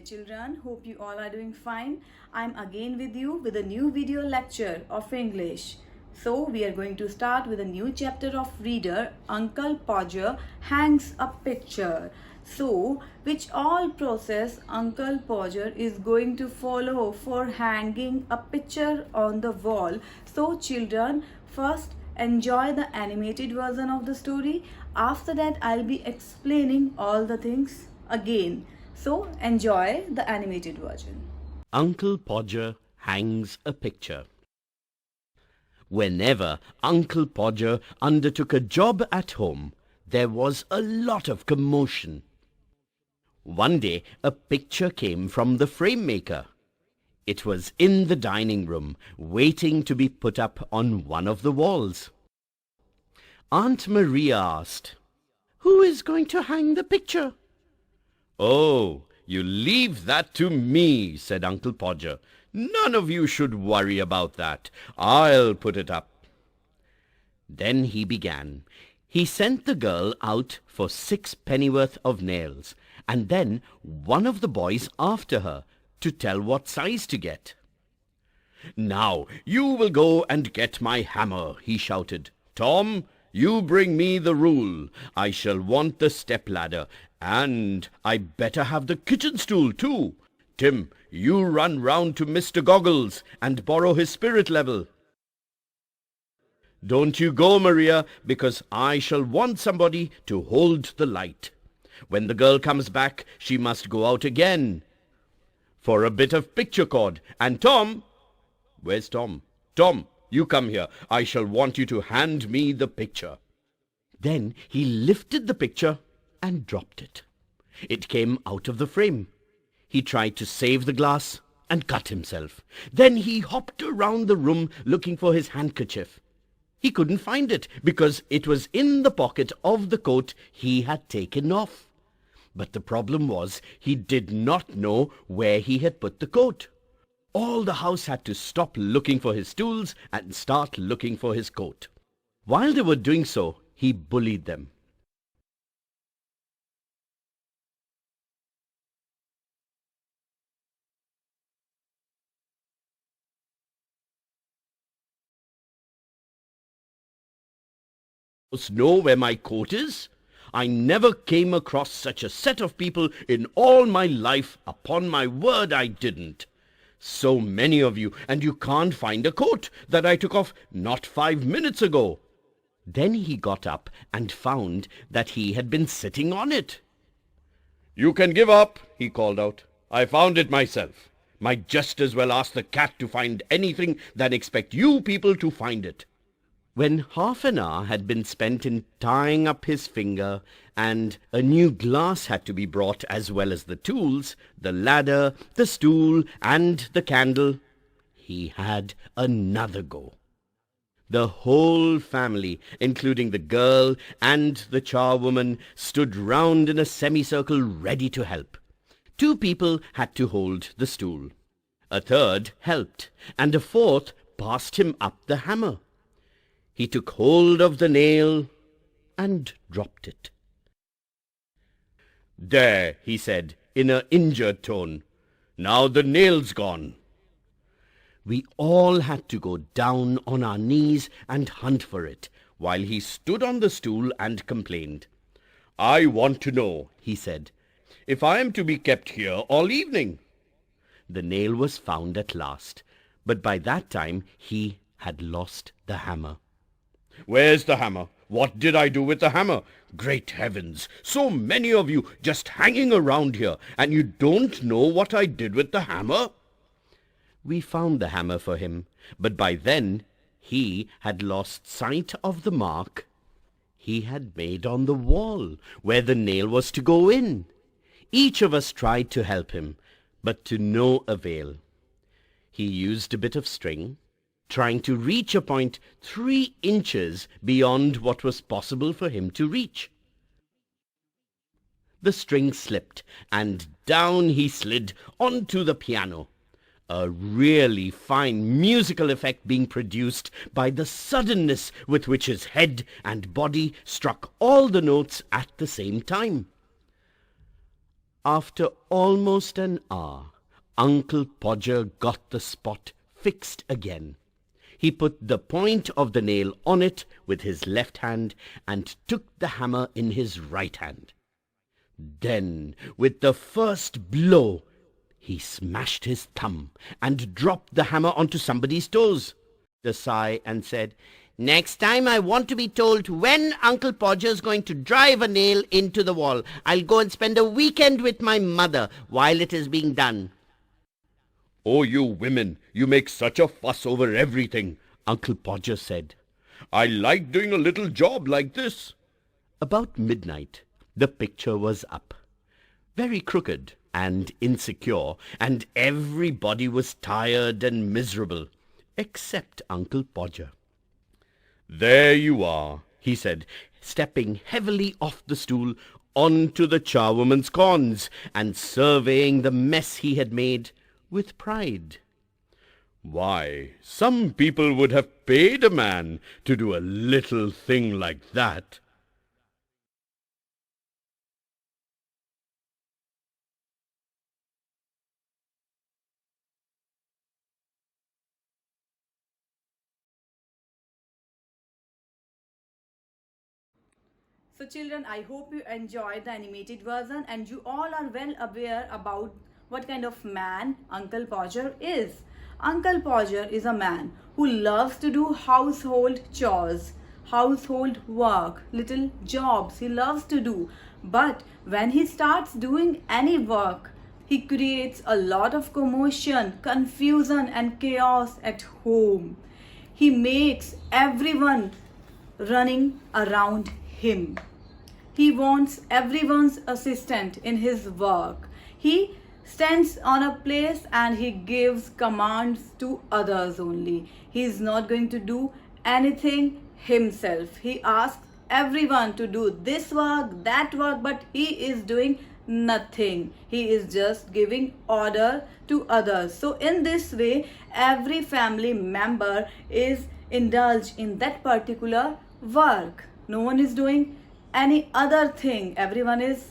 dear children, hope you all are doing fine. I'm again with you with a new video lecture of English. So we are going to start with a new chapter of reader. Uncle Podger hangs a picture. So which all process Uncle Podger is going to follow for hanging a picture on the wall. So children, first enjoy the animated version of the story. After that I'll be explaining all the things again. So enjoy the animated version. Uncle Podger hangs a picture. Whenever Uncle Podger undertook a job at home, there was a lot of commotion. One day a picture came from the frame maker. It was in the dining room, waiting to be put up on one of the walls. Aunt Maria asked, "Who is going to hang the picture?" "Oh, you leave that to me," said Uncle Podger. "None of you should worry about that. I'll put it up." Then he began. He sent the girl out for 6 pennyworth of nails, and then one of the boys after her to tell what size to get. "Now you will go and get my hammer," he shouted. "Tom, you bring me the rule. I shall want the step-ladder, and I better have the kitchen stool too. Tim, you run round to Mr. Goggles and borrow his spirit level. Don't you go, Maria, because I shall want somebody to hold the light. When the girl comes back, she must go out again for a bit of picture cord. And Tom—" "Where's Tom?" "Tom, you come here. I shall want you to hand me the picture." Then he lifted the picture and dropped it. It came out of the frame. He tried to save the glass and cut himself. Then he hopped around the room looking for his handkerchief. He couldn't find it because it was in the pocket of the coat he had taken off. But the problem was he did not know where he had put the coat. All the house had to stop looking for his tools and start looking for his coat. While they were doing so, he bullied them. "Know where my coat is? I never came across such a set of people in all my life. Upon my word, I didn't. So many of you, and you can't find a coat that I took off not 5 minutes ago." Then he got up and found that he had been sitting on it. "You can give up," he called out. "I found it myself. Might just as well ask the cat to find anything than expect you people to find it." When half an hour had been spent in tying up his finger, and a new glass had to be brought as well as the tools, the ladder, the stool, and the candle, he had another go. The whole family, including the girl and the charwoman, stood round in a semicircle ready to help. 2 people had to hold the stool. A third helped, and a fourth passed him up the hammer. He took hold of the nail and dropped it. "There," he said, in an injured tone. "Now the nail's gone." We all had to go down on our knees and hunt for it, while he stood on the stool and complained. "I want to know," he said, "if I am to be kept here all evening." The nail was found at last, but by that time he had lost the hammer. "Where's the hammer? What did I do with the hammer? Great heavens, so many of you just hanging around here, and you don't know what I did with the hammer?" We found the hammer for him, but by then he had lost sight of the mark he had made on the wall where the nail was to go in. Each of us tried to help him, but to no avail. He used a bit of string, trying to reach a point 3 inches beyond what was possible for him to reach. The string slipped, and down he slid onto the piano, a really fine musical effect being produced by the suddenness with which his head and body struck all the notes at the same time. After almost an hour, Uncle Podger got the spot fixed again. He put the point of the nail on it with his left hand and took the hammer in his right hand. Then, with the first blow, he smashed his thumb and dropped the hammer onto somebody's toes. The sigh and said, "Next time I want to be told when Uncle Podger's going to drive a nail into the wall. I'll go and spend a weekend with my mother while it is being done." "Oh, you women, you make such a fuss over everything," Uncle Podger said. "I like doing a little job like this." About midnight, the picture was up, very crooked and insecure, and everybody was tired and miserable, except Uncle Podger. "There you are," he said, stepping heavily off the stool onto the charwoman's corns and surveying the mess he had made with pride. "Why, some people would have paid a man to do a little thing like that." So children, I hope you enjoyed the animated version and you all are well aware about what kind of man Uncle Podger is. Uncle Podger is a man who loves to do household chores, household work, little jobs he loves to do. But when he starts doing any work, he creates a lot of commotion, confusion and chaos at home. He makes everyone running around him. He wants everyone's assistant in his work. He stands on a place and he gives commands to others only. He is not going to do anything himself. He asks everyone to do this work, that work, but he is doing nothing. He is just giving order to others. So in this way, every family member is indulged in that particular work. No one is doing any other thing. Everyone is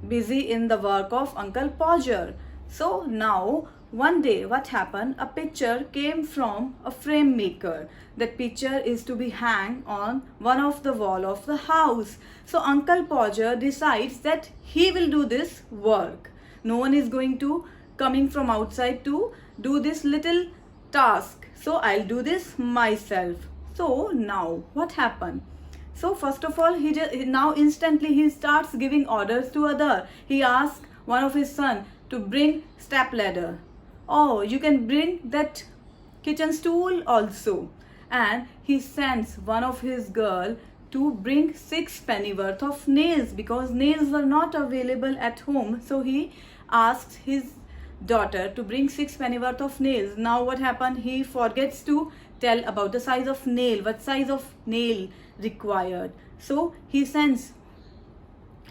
busy in the work of Uncle Podger. So now one day what happened, a picture came from a frame maker. That picture is to be hung on one of the wall of the house. So Uncle Podger decides that he will do this work. No one is going to coming from outside to do this little task. So I'll do this myself. So now what happened? So first of all, now instantly he starts giving orders to other. He asks one of his son to bring step ladder. Oh, you can bring that kitchen stool also. And he sends one of his girl to bring 6 penny worth of nails because nails were not available at home. So he asks his daughter to bring 6 penny worth of nails. Now what happened? He forgets to tell about the size of nail, what size of nail required. So he sends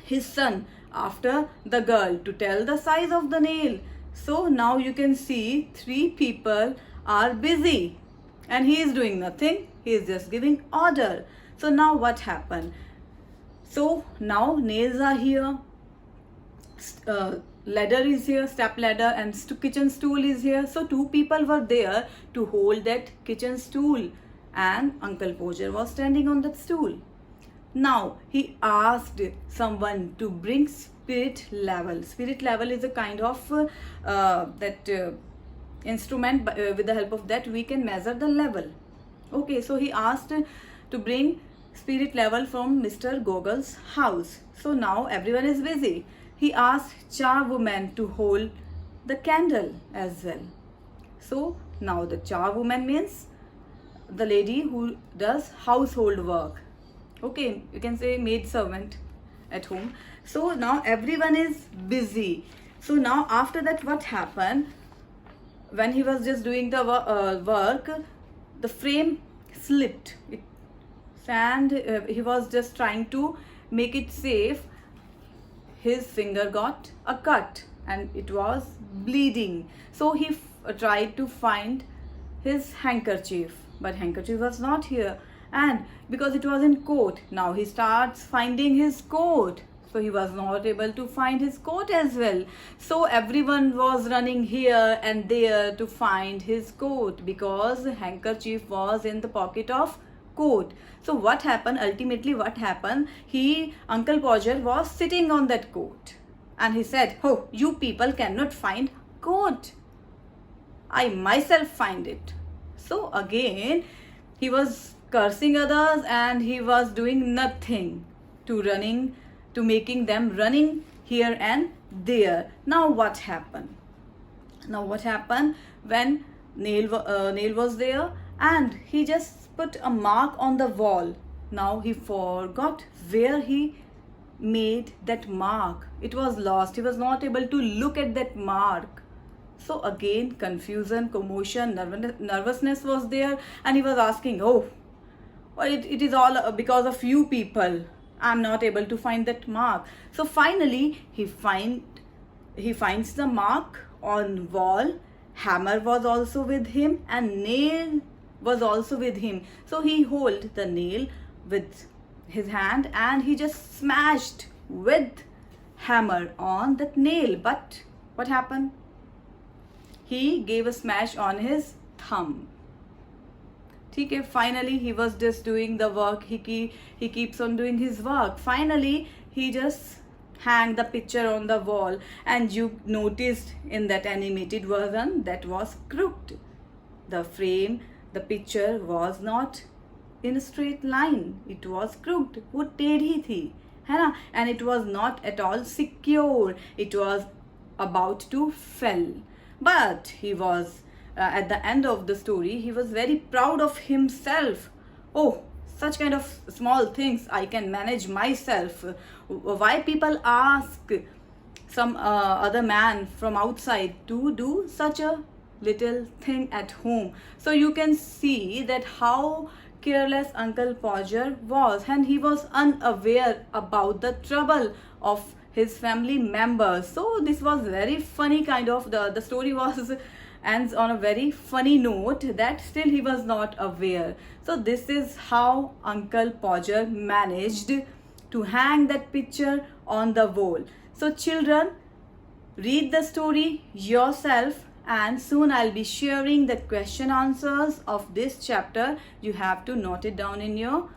his son after the girl to tell the size of the nail. So now you can see 3 people are busy and he is doing nothing. He is just giving order. So now what happened? So now nails are here, ladder is here, step ladder, and kitchen stool is here. So 2 people were there to hold that kitchen stool and Uncle Podger was standing on that stool. Now he asked someone to bring spirit level. Spirit level is a kind of instrument. With the help of that we can measure the level. Okay, so he asked to bring spirit level from Mr. Gogol's house. So now everyone is busy. He asked charwoman to hold the candle as well. So now the charwoman means the lady who does household work. Okay, you can say maid servant at home. So now everyone is busy. So now after that what happened? When he was just doing the work, the frame slipped and he was just trying to make it safe. His finger got a cut and it was bleeding. So he tried to find his handkerchief, but handkerchief was not here. And because it was in coat, now he starts finding his coat. So he was not able to find his coat as well. So everyone was running here and there to find his coat because handkerchief was in the pocket of coat. So what happened? Ultimately what happened? Uncle Podger was sitting on that coat and he said, "Oh, you people cannot find coat. I myself find it." So again he was cursing others and he was doing nothing to making them running here and there. Now what happened? When Nail was there and he just put a mark on the wall. Now he forgot where he made that mark. It was lost. He was not able to look at that mark. So again confusion, commotion, nervousness was there and he was asking, "Oh, well, it is all because of you people. I'm not able to find that mark." So finally he finds the mark on wall. Hammer was also with him and nail was also with him. So he held the nail with his hand and he just smashed with hammer on that nail. But what happened? He gave a smash on his thumb. Okay, finally he was just doing the work. He keeps on doing his work. Finally he just hang the picture on the wall and you noticed in that animated version that was crooked. The frame, the picture was not in a straight line. It was crooked. वो टेढ़ी थी, है ना? And it was not at all secure. It was about to fall. But he was at the end of the story, he was very proud of himself. Oh, such kind of small things I can manage myself. Why people ask some other man from outside to do such a little thing at home? So you can see that how careless Uncle Podger was, and he was unaware about the trouble of his family members. So this was very funny kind of, the story was ends on a very funny note that still he was not aware. So this is how Uncle Podger managed to hang that picture on the wall. So children, read the story yourself and soon I'll be sharing the question answers of this chapter. You have to note it down in your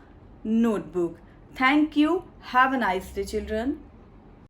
notebook. Thank you. Have a nice day, children.